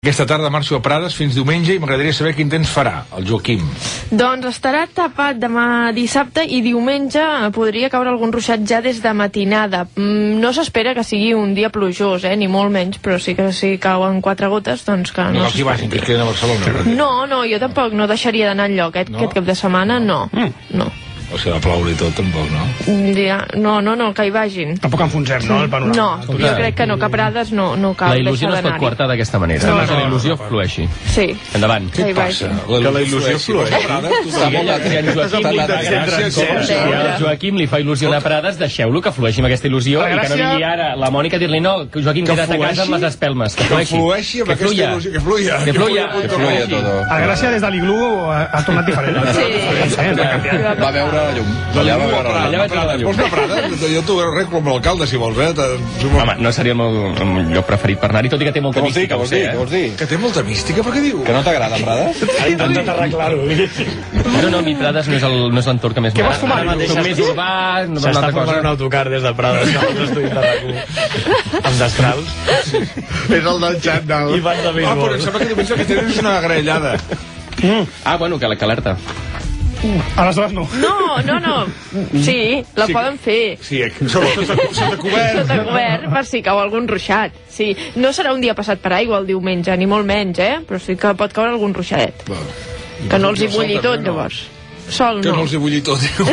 Aquesta tarda marxo a Prades fins diumenge i m'agradaria saber quin temps farà, el Joaquim. Doncs estarà tapat demà dissabte i diumenge podria caure algun ruixat ja des de matinada. No s'espera que sigui un dia plujós, ni molt menys, però sí que si cauen 4 gotes, doncs que no s'espera. Vagin, que es queden a Barcelona. No, jo tampoc no deixaria d'anar enlloc. Aquest cap de setmana, no. O sigui, va ploure i tot, tampoc, no? No, que hi vagin. Tampoc enfonsem, no, el panorama? No, jo crec que no, que a Prades no cal deixar d'anar-hi. La il·lusió no es pot coartar d'aquesta manera. Que la il·lusió flueixi. Sí. Endavant. Què passa? Que la il·lusió flueixi. Si al Joaquim li fa il·lusió a Prades, deixeu-lo que flueixi amb aquesta il·lusió i que no vingui ara la Mònica a dir-li no, Joaquim, queda't a casa amb les espelmes. Que flueixi amb aquesta il·lusió. Que fluya. Que fluya tot. A Gràcia des de l'Iglú ha tornat diferent. Va veure la llum. Allà vaig veure la llum. Vols anar a Prades? Jo t'ho arreglo amb l'alcalde, si vols, Home, no seria el meu lloc preferit per anar-hi, tot i que té molta mística. Què vols dir? Que té molta mística, però què diu? Que no t'agrada Prades? Ha intentat arreglar-ho. No, mi Prades no és l'entorn que més m'agrada. Som més urbà, no per l'altra cosa. S'està formant un autocar des de Prades, que els estudis de RAC1. Amb destrals. És el del xat, no? I van de béisbol. Però em sembla que diumenge que tenen una graellada. Bueno, que alerta. Aleshores no. No. Sí, la poden fer. Sí, sota cobert. Sota cobert, per si cau algun ruixat. Sí, no serà un dia passat per aigua el diumenge, ni molt menys, però sí que pot caure algun ruixadet. Que no els hi bulli tot, llavors. Sol no. Que no els hi bulli tot, diu.